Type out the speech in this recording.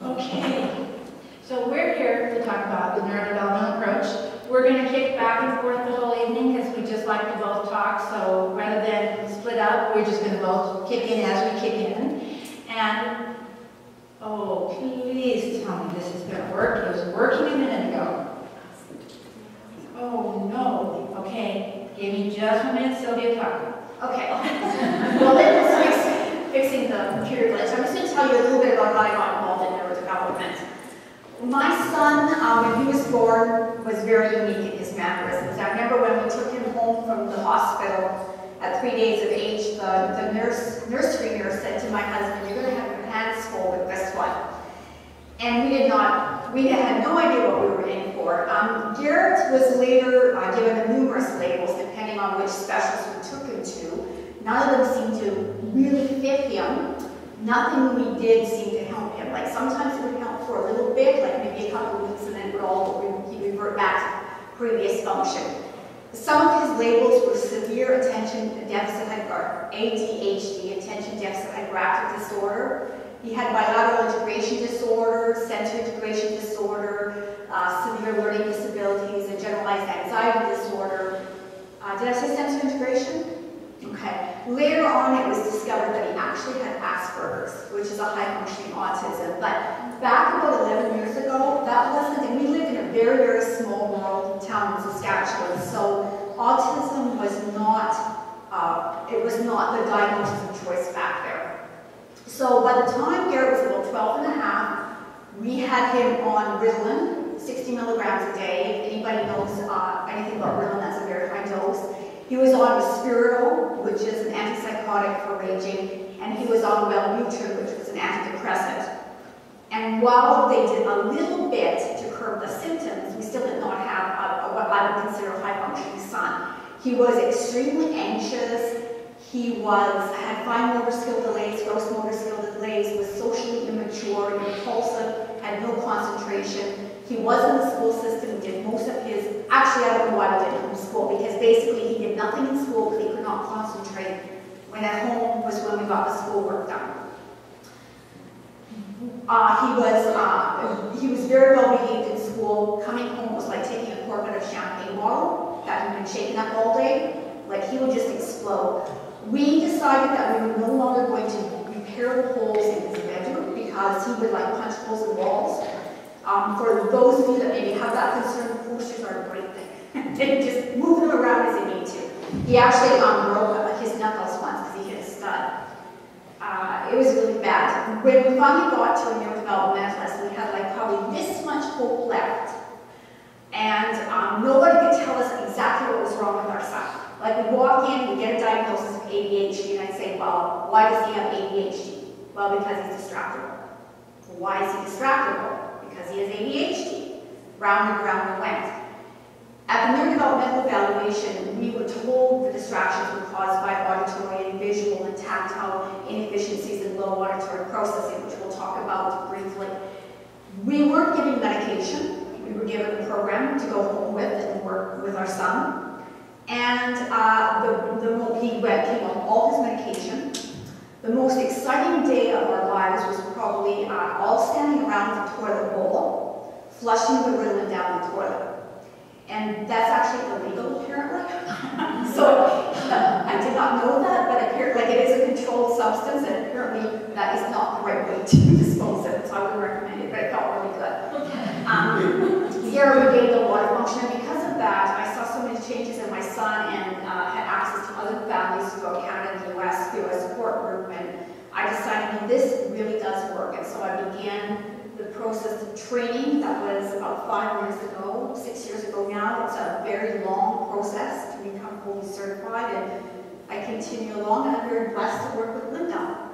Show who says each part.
Speaker 1: Okay, so we're here to talk about the neurodevelopmental approach. We're going to kick back and forth the whole evening because we just like to both talk, so rather than split up, we're just going to both kick in as we kick in. And, oh, please tell me this is going to work. It was working a minute ago. Oh, no. Okay, give me just a minute, Sylvia, talk. Okay. Well, then fixing the computer glitch. I'm just going to tell you a little bit about how I got involved in neurodevelopment. My son, when he was born, was very unique in his mannerisms. I remember when we took him home from the hospital at 3 days of age, the nursery nurse said to my husband, "You're going to have your hands full with this one." And we had no idea what we were in for. Garrett was later given numerous labels depending on which specialist we took him to. None of them seemed to really fit him. Nothing we did seemed to help him. Like sometimes it would help for a little bit, like maybe a couple of weeks, and then he'd revert back to previous function. Some of his labels were severe attention deficit or ADHD, attention deficit hyperactive disorder. He had bilateral integration disorder, sensory integration disorder, severe learning disabilities, and generalized anxiety disorder. Did I say sensory integration? Okay. Later on, it was discovered that he actually had Asperger's, which is a high-functioning autism. But back about 11 years ago, that wasn't, and we lived in a very, very small rural town in Saskatchewan, so autism was not, it was not the diagnosis of choice back there. So by the time Garrett was about 12 and a half, we had him on Ritalin, 60 milligrams a day. If anybody knows anything about Ritalin, that's a very high dose. He was on Risperidone, which is an antipsychotic for raging, and he was on Wellbutrin, which was an antidepressant. And while they did a little bit to curb the symptoms, we still did not have what I would consider a high-functioning son. He was extremely anxious. He had fine motor skill delays, gross motor skill delays, was socially immature, impulsive, had no concentration. He was in the school system, did most of his, actually I don't know why we did homeschool, because basically he did nothing in school because he could not concentrate. When at home was when we got the schoolwork done. He was very well behaved in school. Coming home was like taking a cork out of champagne bottle that had been shaken up all day. Like he would just explode. We decided that we were no longer going to repair the holes in his bedroom because he would like punch holes in walls. For those of you that maybe have that concern, posters are a great thing. They just move them around as they need to. He actually broke his knuckles once because he hit a stud. It was really bad. When we finally got to a neurodevelopmentalist, we had like probably this much hope left. And nobody could tell us exactly what was wrong with our son. Like we'd walk in, we'd get a diagnosis of ADHD, and I'd say, well, why does he have ADHD? Well, because he's distractible. Why is he distractible? Because he has ADHD. Round and round we went. At the neurodevelopmental evaluation, we were told the distractions were caused by auditory and visual and tactile inefficiencies in low auditory processing, which we'll talk about briefly. We weren't given medication. We were given a program to go home with and work with our son. And he came on all his medication. The most exciting day of our lives was probably all standing around the toilet bowl, flushing the Ritalin down the toilet. And that's actually illegal, apparently. So I did not know that, but apparently it is a controlled substance, and apparently that is not the right way to dispose of it, so I would recommend it, but it felt really good. Garrett regained a lot of function, and because of that, I saw so many changes in my son and had access to other families throughout Canada and the US through a support group, and I decided, this really does work, and so I began the process of training. That was about 5 years ago, 6 years ago now. It's a very long process to become fully certified, and I continue along, and I'm very blessed to work with Linda.